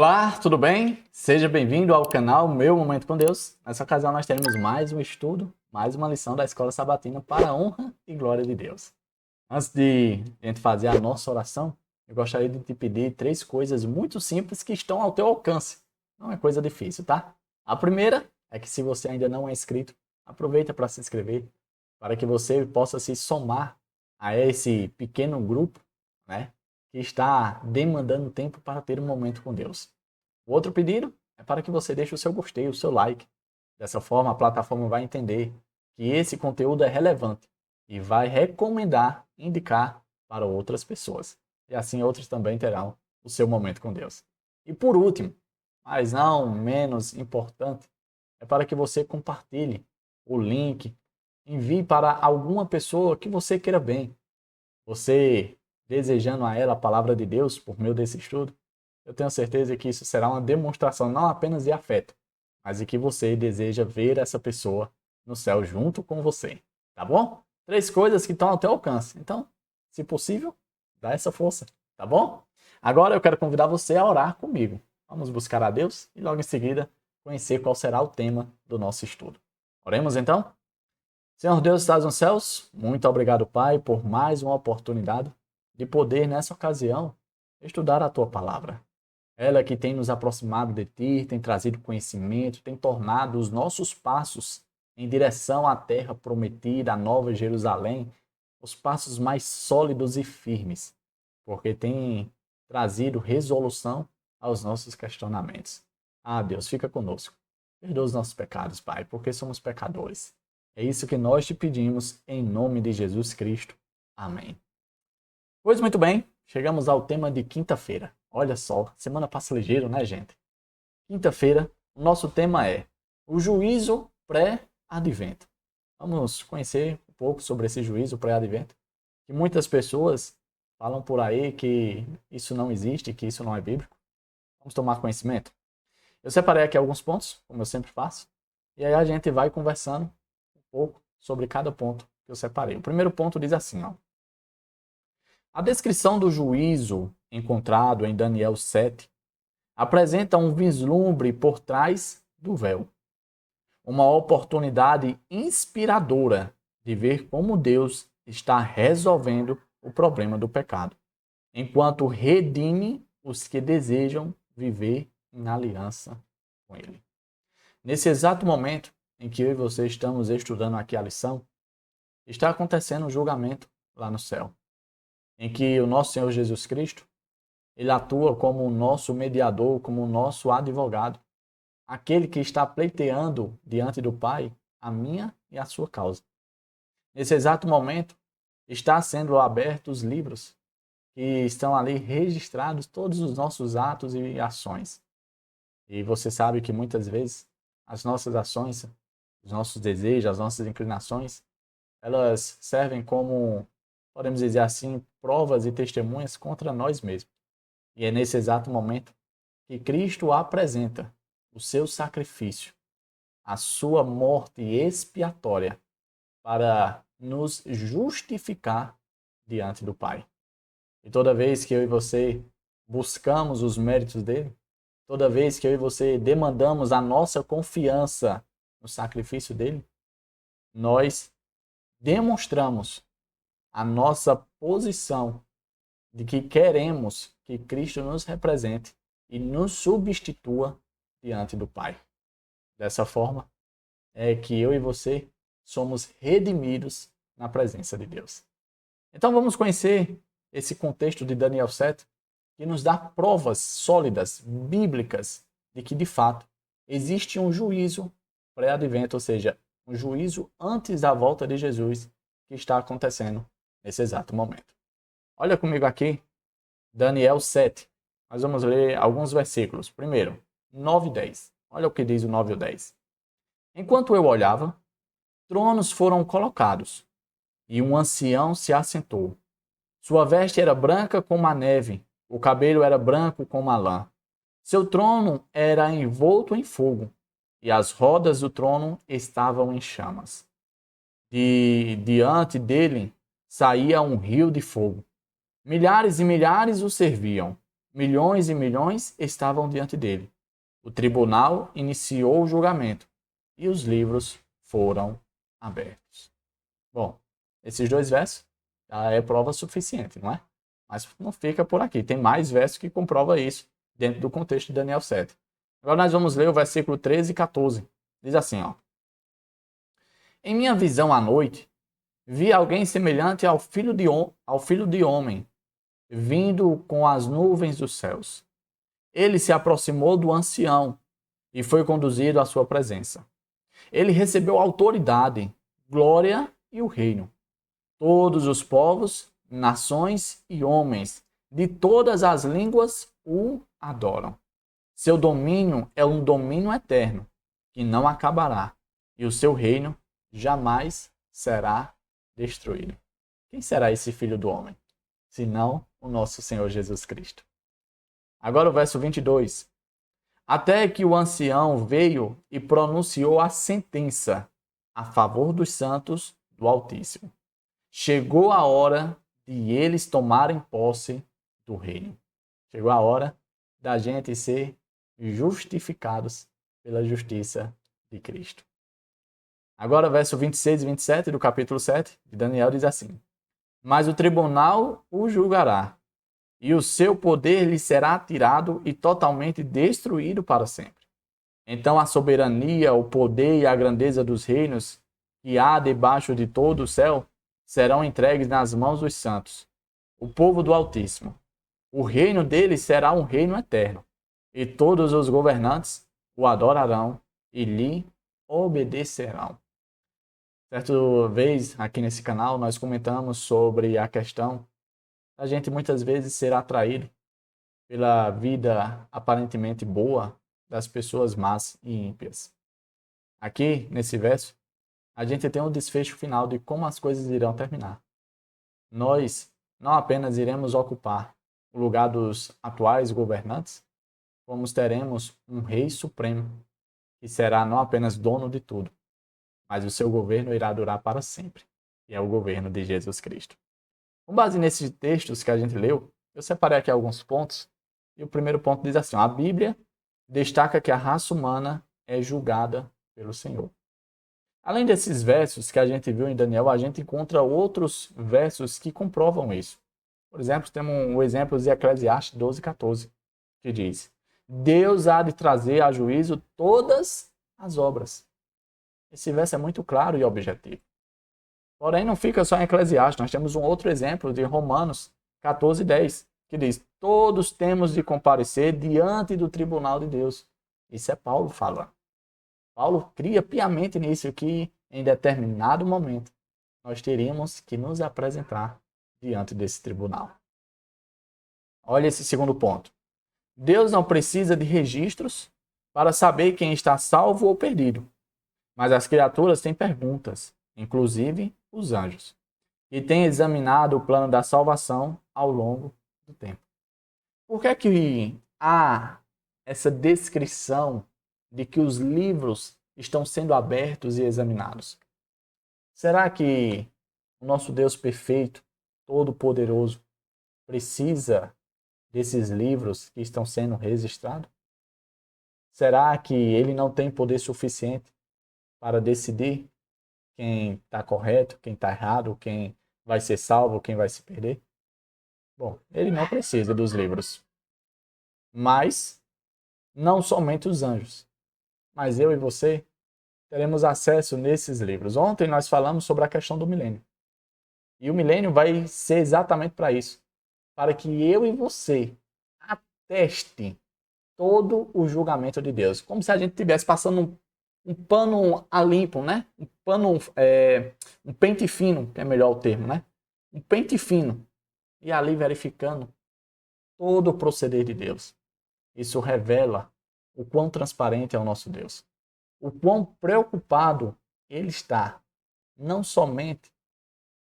Olá, tudo bem? Seja bem-vindo ao canal Meu Momento com Deus. Nessa ocasião nós teremos mais um estudo, mais uma lição da Escola Sabatina para a honra e glória de Deus. Antes de a gente fazer a nossa oração, eu gostaria de te pedir três coisas muito simples que estão ao teu alcance. Não é coisa difícil, tá? A primeira é que se você ainda não é inscrito, aproveita para se inscrever, para que você possa se somar a esse pequeno grupo, né, que está demandando tempo para ter um momento com Deus. O outro pedido é para que você deixe o seu gostei, o seu like. Dessa forma, a plataforma vai entender que esse conteúdo é relevante e vai recomendar, indicar para outras pessoas. E assim outros também terão o seu momento com Deus. E por último, mas não menos importante, é para que você compartilhe o link, envie para alguma pessoa que você queira bem. Você desejando a ela a palavra de Deus por meio desse estudo, eu tenho certeza que isso será uma demonstração não apenas de afeto, mas de que você deseja ver essa pessoa no céu junto com você. Tá bom? Três coisas que estão ao teu alcance. Então, se possível, dá essa força. Tá bom? Agora eu quero convidar você a orar comigo. Vamos buscar a Deus e logo em seguida conhecer qual será o tema do nosso estudo. Oremos então? Senhor Deus, estás nos céus, muito obrigado, Pai, por mais uma oportunidade de poder, nessa ocasião, estudar a Tua palavra. Ela que tem nos aproximado de Ti, tem trazido conhecimento, tem tornado os nossos passos em direção à terra prometida, à Nova Jerusalém, os passos mais sólidos e firmes, porque tem trazido resolução aos nossos questionamentos. Ah, Deus, fica conosco. Perdoa os nossos pecados, Pai, porque somos pecadores. É isso que nós te pedimos em nome de Jesus Cristo. Amém. Pois muito bem, chegamos ao tema de quinta-feira. Olha só, semana passa ligeiro, né, gente? Quinta-feira, o nosso tema é o juízo pré-advento. Vamos conhecer um pouco sobre esse juízo pré-advento, que muitas pessoas falam por aí que isso não existe, que isso não é bíblico. Vamos tomar conhecimento? Eu separei aqui alguns pontos, como eu sempre faço, e aí a gente vai conversando um pouco sobre cada ponto que eu separei. O primeiro ponto diz assim, ó. A descrição do juízo encontrado em Daniel 7 apresenta um vislumbre por trás do véu. Uma oportunidade inspiradora de ver como Deus está resolvendo o problema do pecado, enquanto redime os que desejam viver em aliança com Ele. Nesse exato momento em que eu e você estamos estudando aqui a lição, está acontecendo um julgamento lá no céu, em que o nosso Senhor Jesus Cristo, ele atua como o nosso mediador, como o nosso advogado, aquele que está pleiteando diante do Pai a minha e a sua causa. Nesse exato momento, está sendo abertos os livros que estão ali registrados todos os nossos atos e ações. E você sabe que muitas vezes as nossas ações, os nossos desejos, as nossas inclinações, elas servem como, podemos dizer assim, provas e testemunhas contra nós mesmos. E é nesse exato momento que Cristo apresenta o seu sacrifício, a sua morte expiatória, para nos justificar diante do Pai. E toda vez que eu e você buscamos os méritos dele, toda vez que eu e você demandamos a nossa confiança no sacrifício dele, nós demonstramos a nossa posição de que queremos que Cristo nos represente e nos substitua diante do Pai. Dessa forma, é que eu e você somos redimidos na presença de Deus. Então vamos conhecer esse contexto de Daniel 7, que nos dá provas sólidas, bíblicas, de que de fato existe um juízo pré-advento, ou seja, um juízo antes da volta de Jesus que está acontecendo nesse exato momento. Olha comigo aqui, Daniel 7. Nós vamos ler alguns versículos. Primeiro, 9 e 10. Olha o que diz o 9 e o 10. Enquanto eu olhava, tronos foram colocados, e um ancião se assentou. Sua veste era branca como a neve, o cabelo era branco como a lã. Seu trono era envolto em fogo, e as rodas do trono estavam em chamas. Diante dele saía um rio de fogo. Milhares e milhares o serviam. Milhões e milhões estavam diante dele. O tribunal iniciou o julgamento e os livros foram abertos. Bom, esses 2 versos já é prova suficiente, não é? Mas não fica por aqui. Tem mais versos que comprovam isso dentro do contexto de Daniel 7. Agora nós vamos ler o versículo 13 e 14. Diz assim, ó. Em minha visão à noite, vi alguém semelhante ao filho de homem, vindo com as nuvens dos céus. Ele se aproximou do ancião e foi conduzido à sua presença. Ele recebeu autoridade, glória e o reino. Todos os povos, nações e homens de todas as línguas o adoram. Seu domínio é um domínio eterno, que não acabará, e o seu reino jamais será destruído. Quem será esse filho do homem? Senão o nosso Senhor Jesus Cristo. Agora o verso 22. Até que o ancião veio e pronunciou a sentença a favor dos santos do Altíssimo. Chegou a hora de eles tomarem posse do reino. Chegou a hora da gente ser justificados pela justiça de Cristo. Agora, verso 26 e 27 do capítulo 7 de Daniel diz assim: Mas o tribunal o julgará, e o seu poder lhe será tirado e totalmente destruído para sempre. Então a soberania, o poder e a grandeza dos reinos que há debaixo de todo o céu serão entregues nas mãos dos santos, o povo do Altíssimo. O reino deles será um reino eterno, e todos os governantes o adorarão e lhe obedecerão. Certa vez, aqui nesse canal, nós comentamos sobre a questão da gente muitas vezes ser atraído pela vida aparentemente boa das pessoas más e ímpias. Aqui, nesse verso, a gente tem um desfecho final de como as coisas irão terminar. Nós não apenas iremos ocupar o lugar dos atuais governantes, como teremos um rei supremo, que será não apenas dono de tudo, mas o seu governo irá durar para sempre, e é o governo de Jesus Cristo. Com base nesses textos que a gente leu, eu separei aqui alguns pontos, e o primeiro ponto diz assim: a Bíblia destaca que a raça humana é julgada pelo Senhor. Além desses versos que a gente viu em Daniel, a gente encontra outros versos que comprovam isso. Por exemplo, temos o exemplo de Eclesiastes 12:14, que diz: Deus há de trazer a juízo todas as obras. Esse verso é muito claro e objetivo. Porém, não fica só em Eclesiastes. Nós temos um outro exemplo de Romanos 14:10, que diz: todos temos de comparecer diante do tribunal de Deus. Isso é Paulo falando. Paulo cria piamente nisso que, em determinado momento, nós teríamos que nos apresentar diante desse tribunal. Olha esse segundo ponto. Deus não precisa de registros para saber quem está salvo ou perdido. Mas as criaturas têm perguntas, inclusive os anjos, e têm examinado o plano da salvação ao longo do tempo. Por que é que há essa descrição de que os livros estão sendo abertos e examinados? Será que o nosso Deus perfeito, todo-poderoso, precisa desses livros que estão sendo registrados? Será que ele não tem poder suficiente para decidir quem está correto, quem está errado, quem vai ser salvo, quem vai se perder? Bom, ele não precisa dos livros. Mas não somente os anjos, mas eu e você teremos acesso nesses livros. Ontem nós falamos sobre a questão do milênio. E o milênio vai ser exatamente para isso. Para que eu e você ateste todo o julgamento de Deus. Como se a gente estivesse passando um pano a limpo, né? Um pente fino, que é melhor o termo, né? Um pente fino. E ali verificando todo o proceder de Deus. Isso revela o quão transparente é o nosso Deus. O quão preocupado ele está, não somente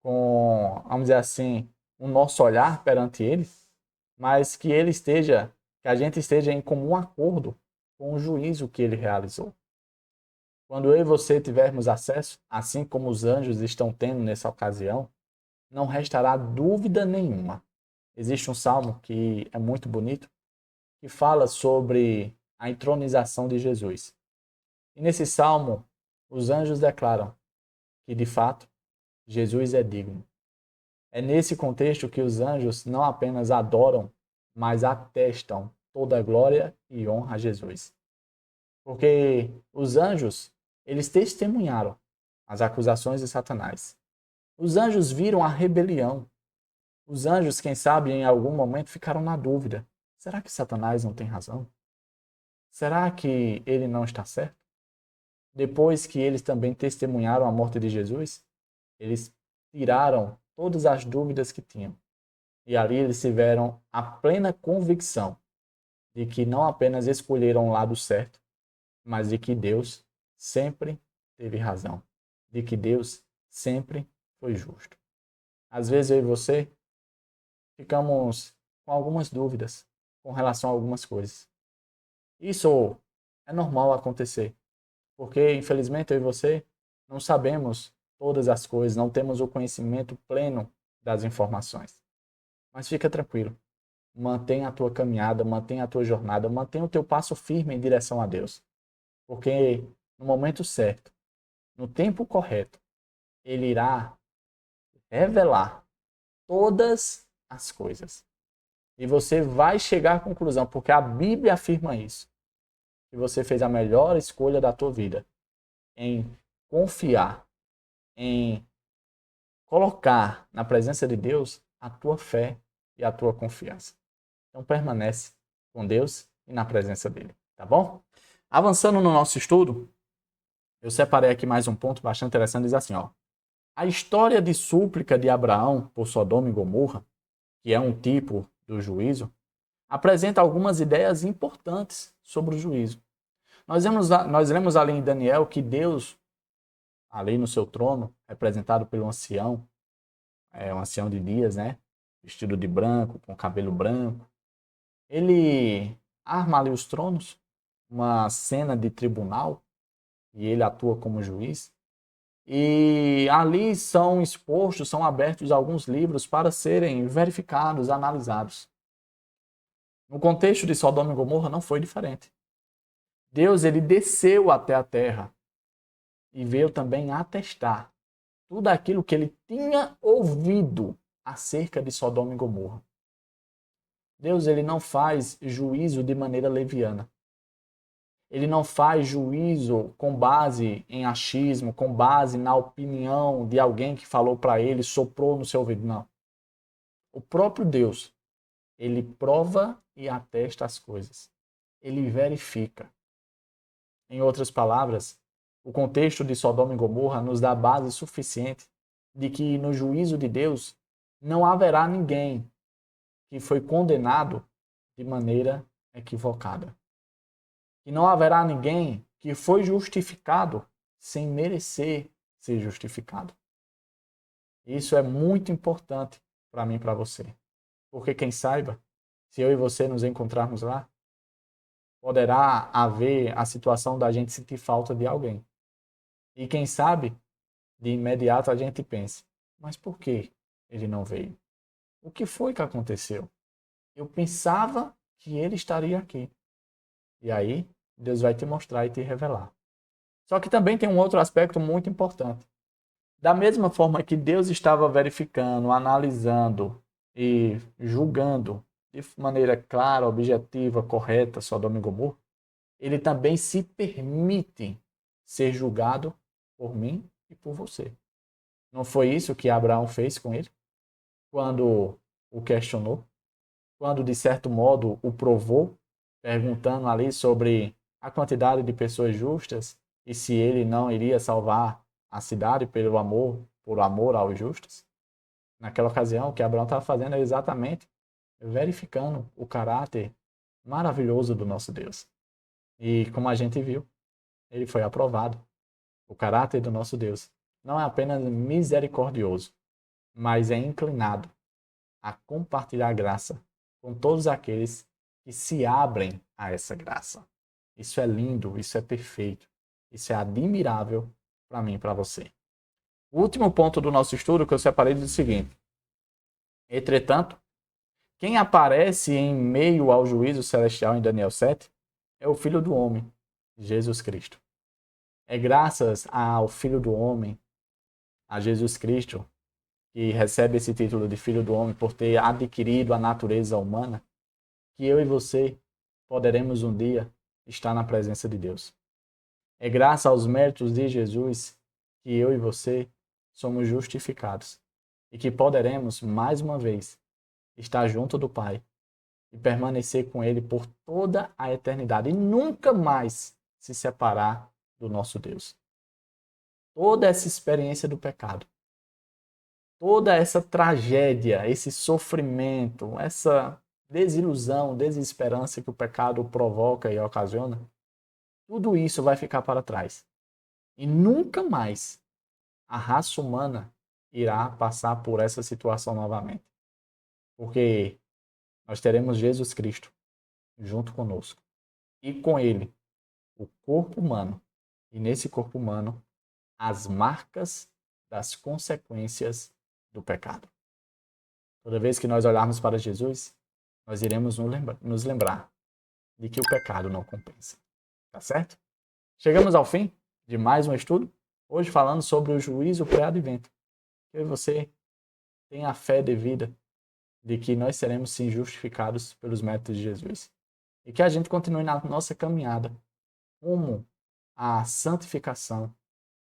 com, vamos dizer assim, o nosso olhar perante ele, mas que a gente esteja em comum acordo com o juízo que ele realizou. Quando eu e você tivermos acesso, assim como os anjos estão tendo nessa ocasião, não restará dúvida nenhuma. Existe um salmo que é muito bonito, que fala sobre a entronização de Jesus. E nesse salmo, os anjos declaram que, de fato, Jesus é digno. É nesse contexto que os anjos não apenas adoram, mas atestam toda a glória e honra a Jesus. Porque os anjos, eles testemunharam as acusações de Satanás. Os anjos viram a rebelião. Os anjos, quem sabe, em algum momento ficaram na dúvida. Será que Satanás não tem razão? Será que ele não está certo? Depois que eles também testemunharam a morte de Jesus, eles tiraram todas as dúvidas que tinham. E ali eles tiveram a plena convicção de que não apenas escolheram o lado certo, mas de que Deus sempre teve razão, de que Deus sempre foi justo. Às vezes eu e você ficamos com algumas dúvidas com relação a algumas coisas. Isso é normal acontecer, porque infelizmente eu e você não sabemos todas as coisas, não temos o conhecimento pleno das informações. Mas fica tranquilo, mantenha a tua caminhada, mantenha a tua jornada, mantenha o teu passo firme em direção a Deus. Porque no momento certo, no tempo correto, Ele irá revelar todas as coisas. E você vai chegar à conclusão, porque a Bíblia afirma isso, que você fez a melhor escolha da tua vida em confiar, em colocar na presença de Deus a tua fé e a tua confiança. Então permanece com Deus e na presença dele, tá bom? Avançando no nosso estudo, eu separei aqui mais um ponto bastante interessante, diz assim, ó. A história de súplica de Abraão por Sodoma e Gomorra, que é um tipo do juízo, apresenta algumas ideias importantes sobre o juízo. Nós lemos ali em Daniel que Deus, ali no seu trono, representado pelo ancião, um ancião de dias, né? Vestido de branco, com cabelo branco, ele arma ali os tronos, uma cena de tribunal, e ele atua como juiz. E ali são expostos, são abertos alguns livros para serem verificados, analisados. No contexto de Sodoma e Gomorra não foi diferente. Deus, ele desceu até a terra e veio também atestar tudo aquilo que ele tinha ouvido acerca de Sodoma e Gomorra. Deus, ele não faz juízo de maneira leviana. Ele não faz juízo com base em achismo, com base na opinião de alguém que falou para ele, soprou no seu ouvido. Não. O próprio Deus, ele prova e atesta as coisas. Ele verifica. Em outras palavras, o contexto de Sodoma e Gomorra nos dá base suficiente de que no juízo de Deus não haverá ninguém que foi condenado de maneira equivocada. E não haverá ninguém que foi justificado sem merecer ser justificado. Isso é muito importante para mim e para você. Porque quem saiba, se eu e você nos encontrarmos lá, poderá haver a situação da gente sentir falta de alguém. E quem sabe, de imediato a gente pense, mas por que ele não veio? O que foi que aconteceu? Eu pensava que ele estaria aqui. E aí, Deus vai te mostrar e te revelar. Só que também tem um outro aspecto muito importante. Da mesma forma que Deus estava verificando, analisando e julgando de maneira clara, objetiva, correta Sodoma e Gomorra, ele também se permite ser julgado por mim e por você. Não foi isso que Abraão fez com ele? Quando o questionou? Quando, de certo modo, o provou, perguntando ali sobre a quantidade de pessoas justas e se ele não iria salvar a cidade pelo amor, por amor aos justos? Naquela ocasião, o que Abraão estava fazendo é exatamente verificando o caráter maravilhoso do nosso Deus. E como a gente viu, ele foi aprovado. O caráter do nosso Deus não é apenas misericordioso, mas é inclinado a compartilhar graça com todos aqueles que se abrem a essa graça. Isso é lindo, isso é perfeito, isso é admirável para mim e para você. O último ponto do nosso estudo que eu separei diz o seguinte: entretanto, Quem aparece em meio ao juízo celestial em Daniel 7 é o Filho do Homem, Jesus Cristo. É graças ao Filho do Homem, a Jesus Cristo, que recebe esse título de Filho do Homem por ter adquirido a natureza humana, que eu e você poderemos um dia estar na presença de Deus. É graças aos méritos de Jesus que eu e você somos justificados e que poderemos, mais uma vez, estar junto do Pai e permanecer com Ele por toda a eternidade e nunca mais se separar do nosso Deus. Toda essa experiência do pecado, toda essa tragédia, esse sofrimento, essa desilusão, desesperança que o pecado provoca e ocasiona, tudo isso vai ficar para trás. E nunca mais a raça humana irá passar por essa situação novamente. Porque nós teremos Jesus Cristo junto conosco. E com ele, o corpo humano. E nesse corpo humano, as marcas das consequências do pecado. Toda vez que nós olharmos para Jesus, nós iremos nos lembrar de que o pecado não compensa. Tá certo? Chegamos ao fim de mais um estudo. Hoje falando sobre o juízo pré-advento. Eu e você tem a fé devida de que nós seremos sim justificados pelos méritos de Jesus. E que a gente continue na nossa caminhada rumo à santificação,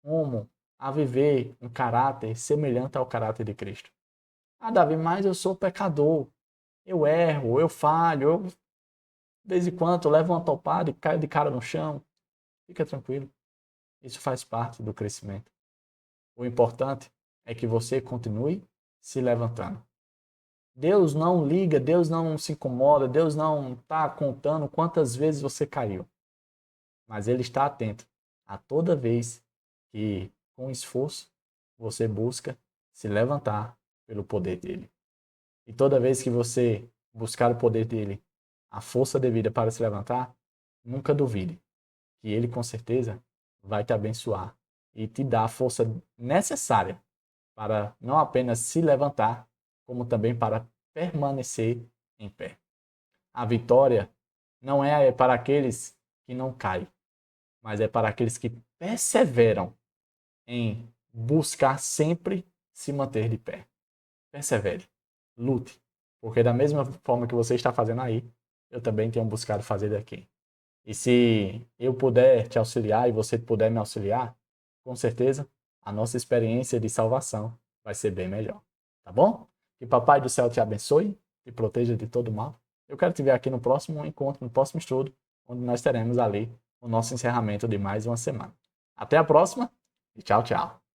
rumo a viver um caráter semelhante ao caráter de Cristo. Ah, Davi, mas eu sou pecador. Eu erro, eu falho, eu de vez em quando levo uma topada e caio de cara no chão. Fica tranquilo. Isso faz parte do crescimento. O importante é que você continue se levantando. Deus não liga, Deus não se incomoda, Deus não está contando quantas vezes você caiu. Mas Ele está atento a toda vez que, com esforço, você busca se levantar pelo poder dEle. E toda vez que você buscar o poder dEle, a força devida para se levantar, nunca duvide que Ele com certeza vai te abençoar e te dar a força necessária para não apenas se levantar, como também para permanecer em pé. A vitória não é para aqueles que não caem, mas é para aqueles que perseveram em buscar sempre se manter de pé. Persevere, lute, porque da mesma forma que você está fazendo aí, eu também tenho buscado fazer daqui. E se eu puder te auxiliar e você puder me auxiliar, com certeza a nossa experiência de salvação vai ser bem melhor. Tá bom? Que Papai do Céu te abençoe, te proteja de todo mal. Eu quero te ver aqui no próximo encontro, no próximo estudo, onde nós teremos ali o nosso encerramento de mais uma semana. Até a próxima e tchau, tchau.